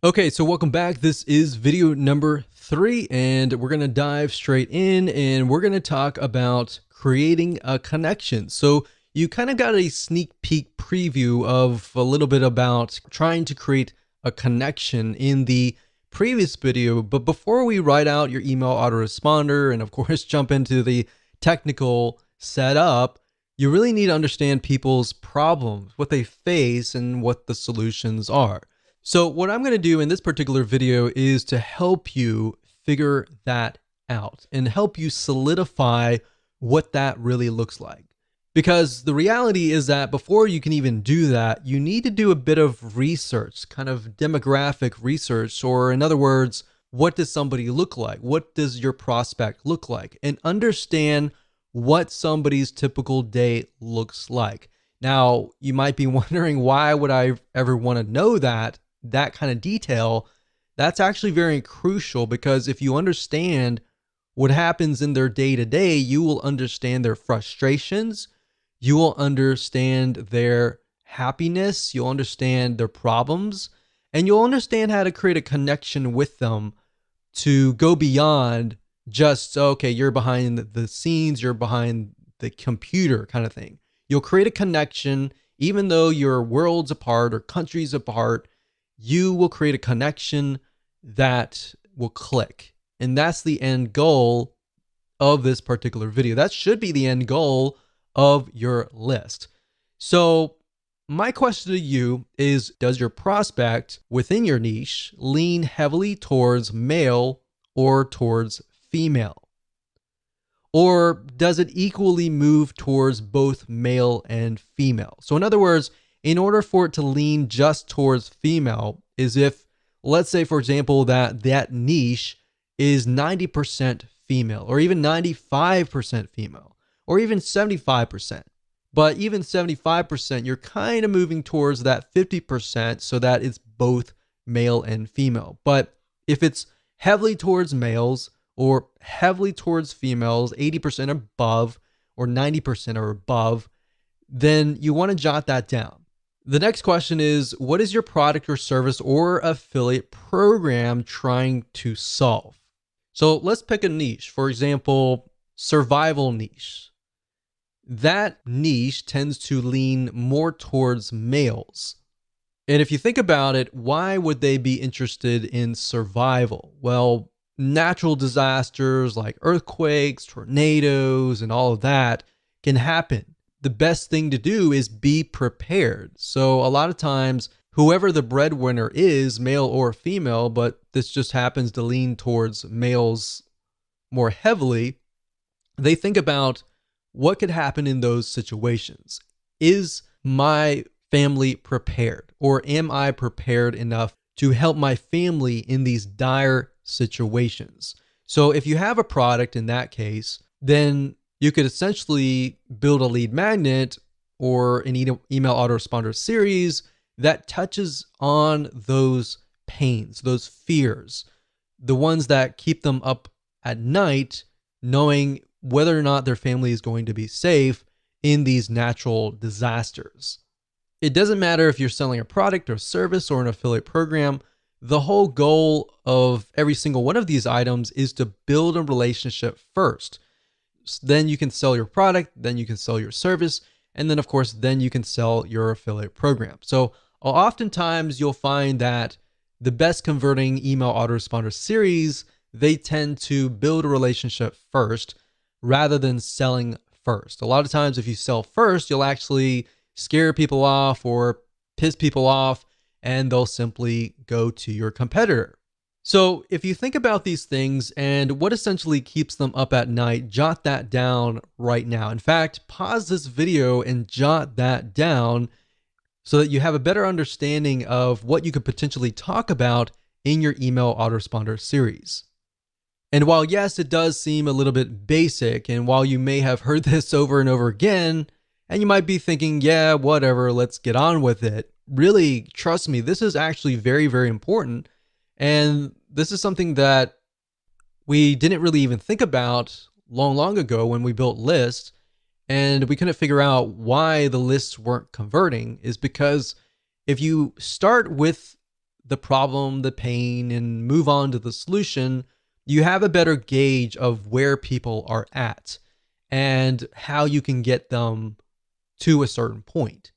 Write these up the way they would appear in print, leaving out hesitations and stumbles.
Okay, so welcome back. This is video number 3, and we're going to dive straight in and we're going to talk about creating a connection. So you kind of got a sneak peek preview of a little bit about trying to create a connection in the previous video. But before we write out your email autoresponder and of course jump into the technical setup, you really need to understand people's problems, what they face, and what the solutions are. So what I'm going to do in this particular video is to help you figure that out and help you solidify what that really looks like. Because the reality is that before you can even do that, you need to do a bit of research, kind of demographic research, or in other words, what does somebody look like? What does your prospect look like? And understand what somebody's typical day looks like. Now, you might be wondering, why would I ever want to know that kind of detail? That's actually very crucial, because if you understand what happens in their day to day, you will understand their frustrations, you will understand their happiness, you'll understand their problems, and you'll understand how to create a connection with them to go beyond just, okay, you're behind the scenes, you're behind the computer kind of thing. You'll create a connection, even though you're worlds apart or countries apart. You will create a connection that will click. And that's the end goal of this particular video. That should be the end goal of your list. So my question to you is, does your prospect within your niche lean heavily towards male or towards female? Or does it equally move towards both male and female? So in other words, in order for it to lean just towards female, is if, let's say, for example, that niche is 90% female, or even 95% female, or even 75%. But even 75%, you're kind of moving towards that 50% so that it's both male and female. But if it's heavily towards males or heavily towards females, 80% above or 90% or above, then you want to jot that down. The next question is, what is your product or service or affiliate program trying to solve? So let's pick a niche. For example, survival niche. That niche tends to lean more towards males. And if you think about it, why would they be interested in survival? Well, natural disasters like earthquakes, tornadoes, and all of that can happen. The best thing to do is be prepared. So a lot of times, whoever the breadwinner is, male or female, but this just happens to lean towards males more heavily, they think about what could happen in those situations. Is my family prepared? Or am I prepared enough to help my family in these dire situations? So if you have a product in that case, then you could essentially build a lead magnet or an email autoresponder series that touches on those pains, those fears, the ones that keep them up at night, knowing whether or not their family is going to be safe in these natural disasters. It doesn't matter if you're selling a product or service or an affiliate program. The whole goal of every single one of these items is to build a relationship first. Then you can sell your product, then you can sell your service, and then of course, then you can sell your affiliate program. So oftentimes you'll find that the best converting email autoresponder series, they tend to build a relationship first rather than selling first. A lot of times if you sell first, you'll actually scare people off or piss people off, and they'll simply go to your competitor. So if you think about these things and what essentially keeps them up at night, jot that down right now. In fact, pause this video and jot that down so that you have a better understanding of what you could potentially talk about in your email autoresponder series. And while yes, it does seem a little bit basic, and while you may have heard this over and over again, and you might be thinking, yeah, whatever, let's get on with it. Really, trust me, this is actually very, very important. And this is something that we didn't really even think about long ago when we built lists, and we couldn't figure out why the lists weren't converting, is because if you start with the problem, the pain, and move on to the solution, you have a better gauge of where people are at and how you can get them to a certain point.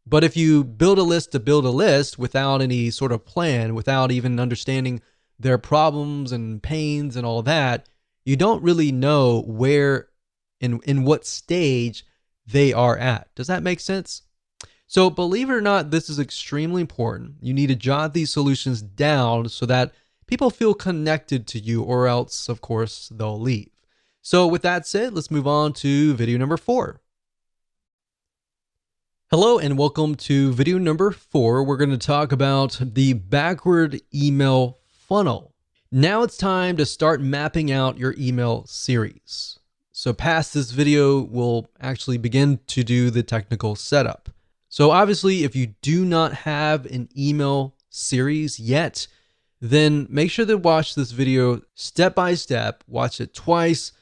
But if you build a list to build a list without any sort of plan, without even understanding their problems and pains and all that, you don't really know where, in what stage they are at. Does that make sense? So believe it or not, this is extremely important. You need to jot these solutions down so that people feel connected to you, or else, of course, they'll leave. So with that said, let's move on to video number 4. Hello and welcome to video number 4. We're going to talk about the backward email funnel. Now it's time to start mapping out your email series. So past this video, we'll actually begin to do the technical setup. So obviously, if you do not have an email series yet, then make sure to watch this video step by step, watch it twice,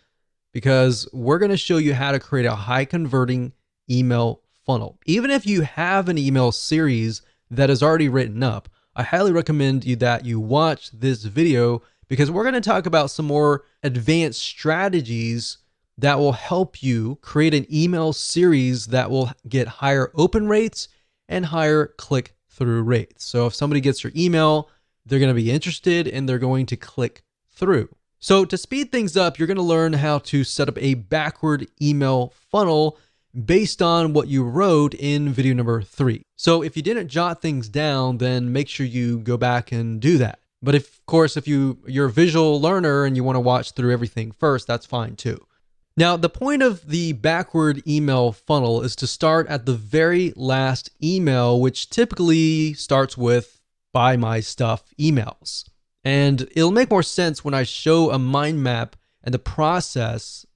because we're going to show you how to create a high converting email funnel. Even if you have an email series that is already written up, I highly recommend that you watch this video, because we're going to talk about some more advanced strategies that will help you create an email series that will get higher open rates and higher click-through rates. So if somebody gets your email, they're going to be interested and they're going to click through. So to speed things up, you're going to learn how to set up a backward email funnel based on what you wrote in video number 3. So if you didn't jot things down, then make sure you go back and do that. But of course, if you're a visual learner and you want to watch through everything first, that's fine too. Now, the point of the backward email funnel is to start at the very last email, which typically starts with "buy my stuff" emails. And it'll make more sense when I show a mind map and the process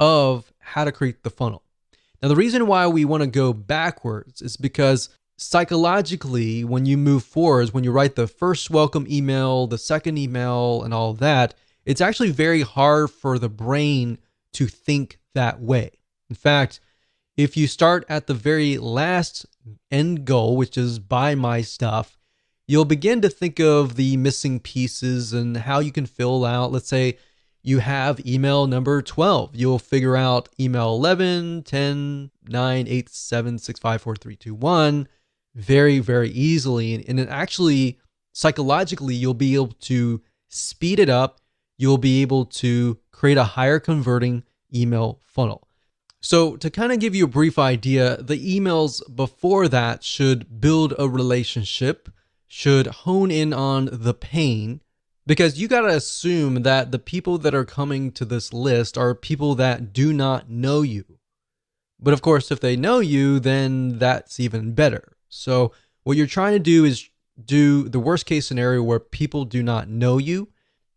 of how to create the funnel. Now, the reason why we want to go backwards is because psychologically, when you move forwards, when you write the first welcome email, the second email, and all that, it's actually very hard for the brain to think that way. In fact, if you start at the very last end goal, which is "buy my stuff," you'll begin to think of the missing pieces and how you can fill out. Let's say you have email number 12. You'll figure out email 11, 10, 9, 8, 7, 6, 5, 4, 3, 2, 1 very, very easily. And it actually, psychologically, you'll be able to speed it up. You'll be able to create a higher converting email funnel. So to kind of give you a brief idea, the emails before that should build a relationship, should hone in on the pain, because you got to assume that the people that are coming to this list are people that do not know you. But of course, if they know you, then that's even better. So what you're trying to do is do the worst case scenario where people do not know you.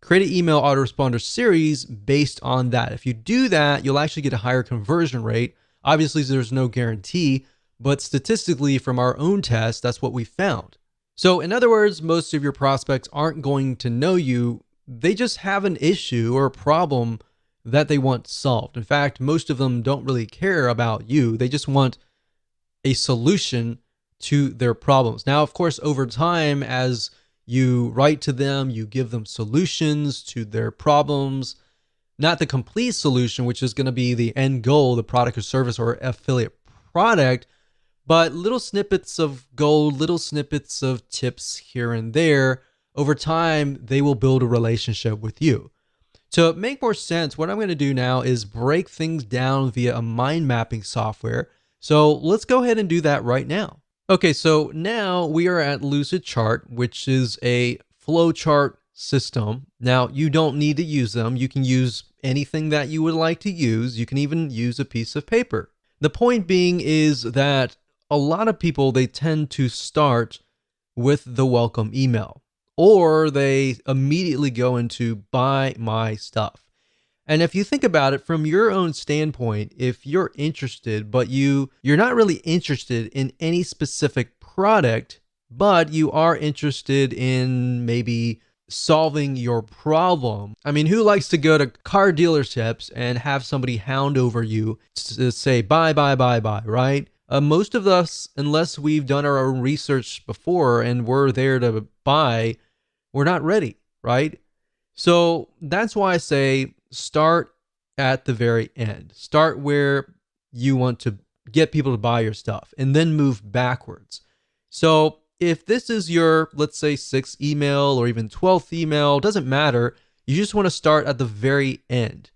Create an email autoresponder series based on that. If you do that, you'll actually get a higher conversion rate. Obviously, there's no guarantee, but statistically from our own test, that's what we found. So in other words, most of your prospects aren't going to know you. They just have an issue or a problem that they want solved. In fact, most of them don't really care about you. They just want a solution to their problems. Now, of course, over time, as you write to them, you give them solutions to their problems, not the complete solution, which is going to be the end goal, the product or service or affiliate product, but little snippets of gold, little snippets of tips here and there. Over time, they will build a relationship with you. To make more sense, what I'm going to do now is break things down via a mind mapping software. So let's go ahead and do that right now. Okay, so now we are at Lucidchart, which is a flowchart system. Now, you don't need to use them. You can use anything that you would like to use. You can even use a piece of paper. The point being is that a lot of people, they tend to start with the welcome email, or they immediately go into "buy my stuff." And if you think about it from your own standpoint, if you're interested, but you're not really interested in any specific product, but you are interested in maybe solving your problem. I mean, who likes to go to car dealerships and have somebody hound over you to say "buy, buy, buy, buy," right? most of us, unless we've done our own research before and we're there to buy, we're not ready, right? So that's why I say start at the very end. Start where you want to get people to buy your stuff and then move backwards. So if this is your, let's say, sixth email or even 12th email, doesn't matter. You just want to start at the very end.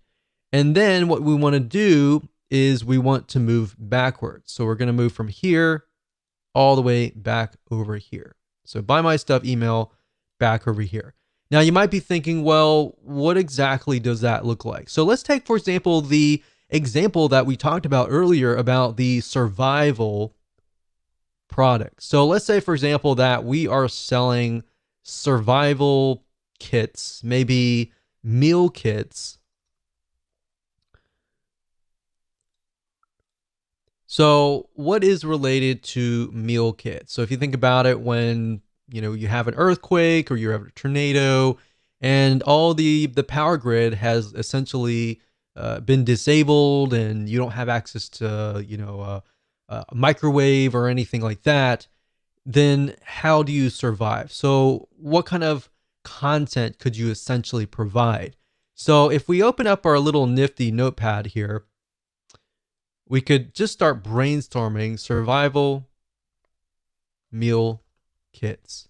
And then what we want to do is we want to move backwards. So we're going to move from here all the way back over here. So buy my stuff email back over here. Now you might be thinking, well, what exactly does that look like? So let's take, for example, the example that we talked about earlier about the survival product. So let's say, for example, that we are selling survival kits, maybe meal kits. So what is related to meal kits? So if you think about it, when you have an earthquake or you have a tornado, and all the power grid has essentially been disabled, and you don't have access to a microwave or anything like that, then how do you survive? So what kind of content could you essentially provide? So if we open up our little nifty notepad here, we could just start brainstorming survival meal kits.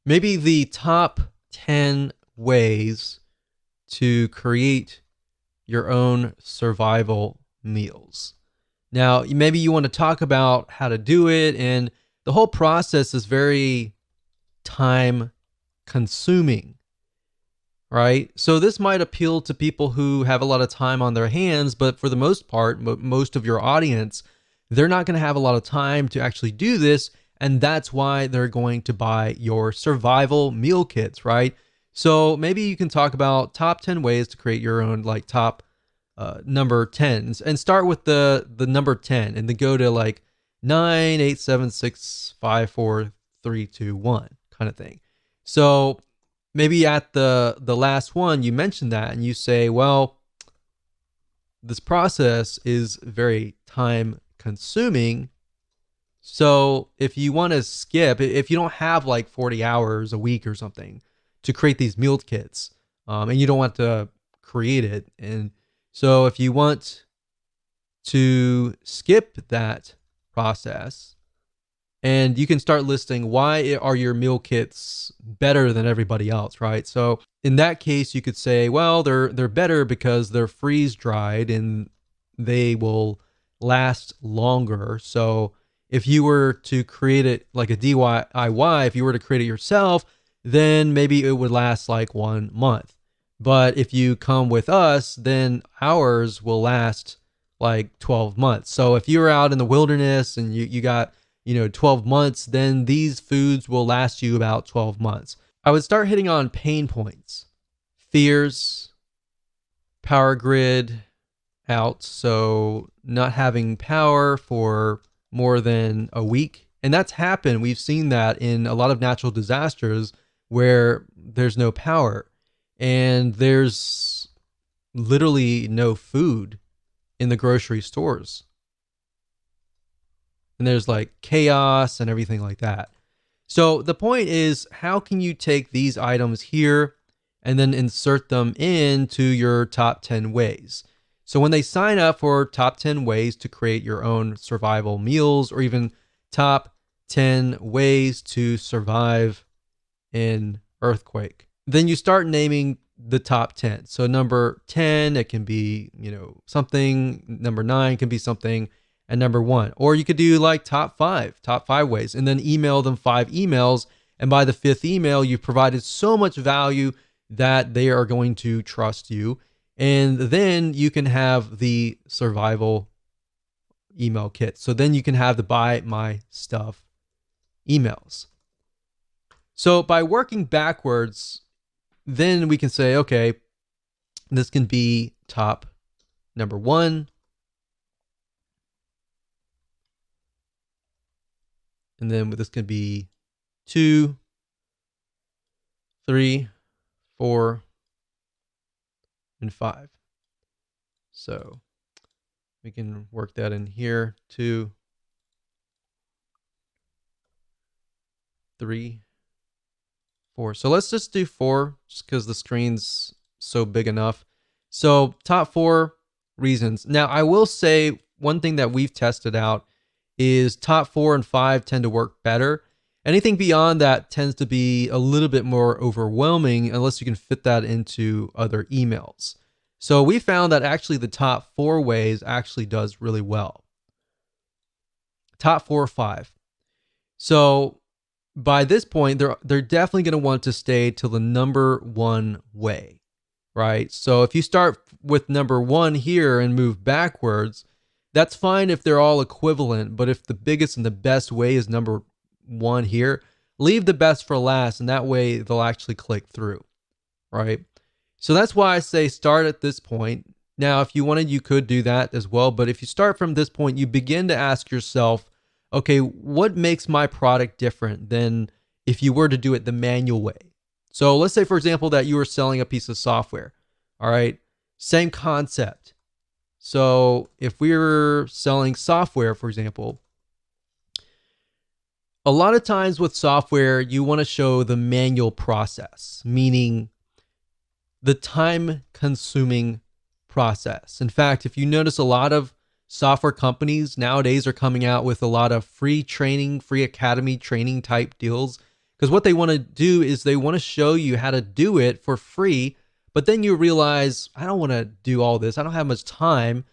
Maybe the top 10 ways to create your own survival meals. Now, maybe you want to talk about how to do it, and the whole process is very time consuming, right? So this might appeal to people who have a lot of time on their hands, but for the most part, most of your audience, they're not going to have a lot of time to actually do this, and that's why they're going to buy your survival meal kits, right? So maybe you can talk about top 10 ways to create your own like top number 10s, and start with the number 10 and then go to like 9, 8, 7, 6, 5, 4, 3, 2, 1 kind of thing. So maybe at the last one you mention that and you say, well, this process is very time consuming. So if you want to skip, if you don't have like 40 hours a week or something to create these meal kits, and you don't want to create it, and so if you want to skip that process, and you can start listing why are your meal kits better than everybody else, right? So in that case, you could say, well, they're better because they're freeze dried and they will last longer. So if you were to create it like a DIY, if you were to create it yourself, then maybe it would last like 1 month. But if you come with us, then ours will last like 12 months. So if you're out in the wilderness and you got 12 months, then these foods will last you about 12 months. I would start hitting on pain points, fears, power grid out. So not having power for more than a week. And that's happened. We've seen that in a lot of natural disasters where there's no power and there's literally no food in the grocery stores. And there's like chaos and everything like that. So the point is, how can you take these items here and then insert them into your top 10 ways? So when they sign up for top 10 ways to create your own survival meals, or even top 10 ways to survive in earthquake, then you start naming the top 10. So number 10, it can be, something. Number 9 can be something. And number 1, or you could do like top 5 ways, and then email them 5 emails. And by the 5th email, you've provided so much value that they are going to trust you. And then you can have the survival email kit. So then you can have the buy my stuff emails. So by working backwards, then we can say, okay, this can be top number 1. And then this can be 2, 3, 4, and 5. So we can work that in here, 2, 3, 4. So let's just do 4 just because the screen's so big enough. So top 4 reasons. Now I will say one thing that we've tested out is top 4 and 5 tend to work better. Anything beyond that tends to be a little bit more overwhelming unless you can fit that into other emails. So we found that actually the top 4 ways actually does really well. Top 4 or 5. So by this point, they're definitely going to want to stay to the number 1 way, right? So if you start with number 1 here and move backwards, that's fine if they're all equivalent, but if the biggest and the best way is number 1 here, leave the best for last, and that way they'll actually click through, right? So that's why I say start at this point. Now, if you wanted, you could do that as well, but if you start from this point, you begin to ask yourself, okay, what makes my product different than if you were to do it the manual way? So let's say, for example, that you were selling a piece of software, all right? Same concept. So if we were selling software, for example, a lot of times with software, you want to show the manual process, meaning the time-consuming process. In fact, if you notice, a lot of software companies nowadays are coming out with a lot of free training, free academy training type deals, because what they want to do is they want to show you how to do it for free, but then you realize, I don't want to do all this. I don't have much time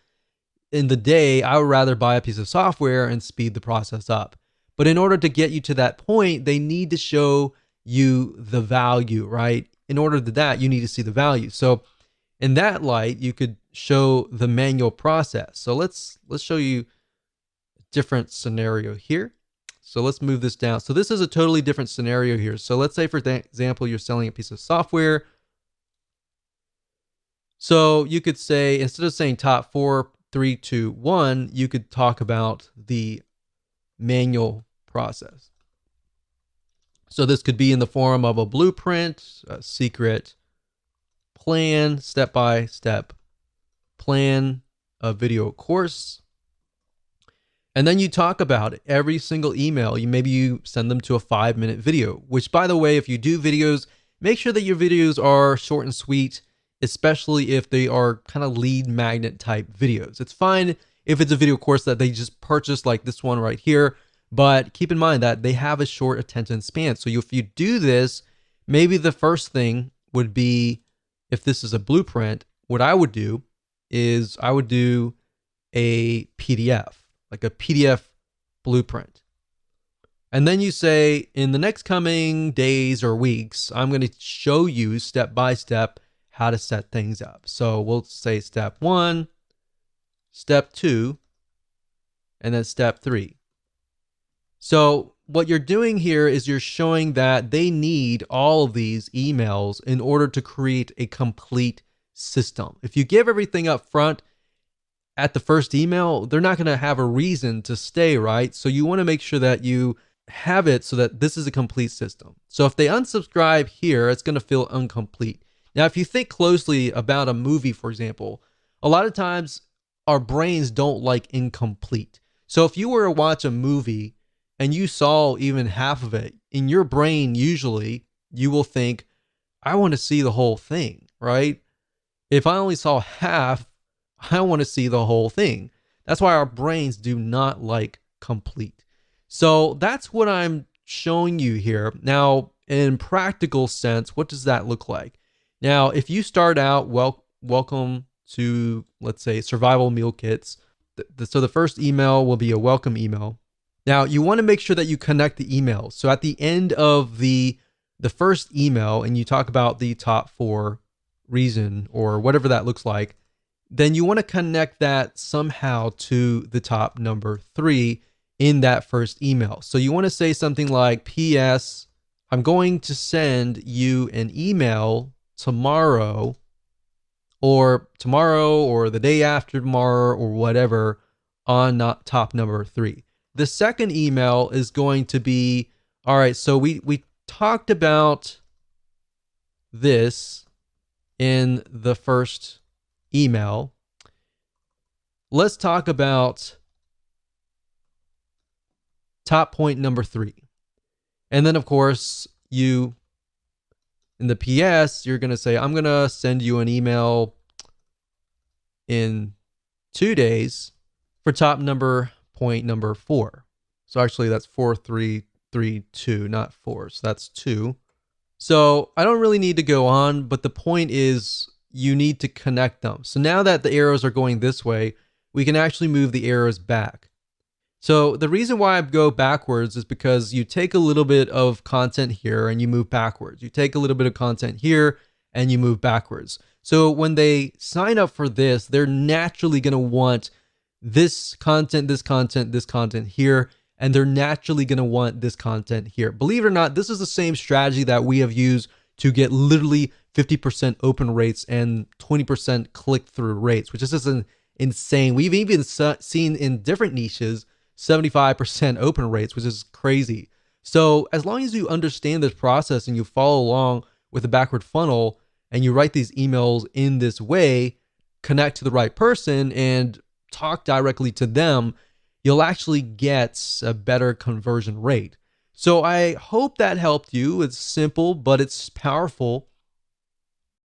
in the day. I would rather buy a piece of software and speed the process up. But in order to get you to that point, they need to show you the value, right? In order to that, you need to see the value. So in that light, you could show the manual process. So let's show you a different scenario here. So let's move this down. So this is a totally different scenario here. So let's say, for example, you're selling a piece of software. So you could say, instead of saying top 4, 3, 2, 1, you could talk about the manual process. So this could be in the form of a blueprint, a secret plan, step-by-step plan, a video course. And then you talk about it every single email. Maybe you send them to a 5-minute video, which, by the way, if you do videos, make sure that your videos are short and sweet, especially if they are kind of lead magnet type videos. It's fine if it's a video course that they just purchased, like this one right here, but keep in mind that they have a short attention span. So if you do this, maybe the first thing would be, if this is a blueprint, what I would do is I would do a PDF, like a PDF blueprint. And then you say, in the next coming days or weeks, I'm going to show you step by step how to set things up. So we'll say step 1, step 2, and then step 3. So what you're doing here is you're showing that they need all of these emails in order to create a complete system. If you give everything up front at the first email, they're not going to have a reason to stay, right? So you want to make sure that you have it so that this is a complete system. So if they unsubscribe here, it's going to feel incomplete. Now, if you think closely about a movie, for example, a lot of times our brains don't like incomplete. So if you were to watch a movie and you saw even half of it, in your brain, usually you will think, I want to see the whole thing, right? If I only saw half, I want to see the whole thing. That's why our brains do not like complete. So that's what I'm showing you here. Now, in practical sense, what does that look like? Now, if you start out, welcome to, let's say, survival meal kits. So the first email will be a welcome email. Now, you want to make sure that you connect the emails. So at the end of the first email, and you talk about the top 4 reason or whatever that looks like, then you want to connect that somehow to the top number 3 in that first email. So you want to say something like, P.S. I'm going to send you an email tomorrow or the day after tomorrow or whatever on top number 3. The second email is going to be, all right, so we talked about this in the first email. Let's talk about top point number 3. And then of course, in the PS, you're going to say, I'm going to send you an email in 2 days for top number point number 4. So actually that's 4332, not 4. So that's 2. So I don't really need to go on, but the point is you need to connect them. So now that the arrows are going this way, we can actually move the arrows back. So the reason why I go backwards is because you take a little bit of content here and you move backwards. You take a little bit of content here and you move backwards. So when they sign up for this, they're naturally going to want this content, this content, this content here, and they're naturally going to want this content here. Believe it or not, this is the same strategy that we have used to get literally 50% open rates and 20% click-through rates, which is just insane. We've even seen in different niches 75% open rates, which is crazy. So as long as you understand this process and you follow along with the backward funnel and you write these emails in this way, connect to the right person and talk directly to them, you'll actually get a better conversion rate. So I hope that helped you. It's simple, but it's powerful.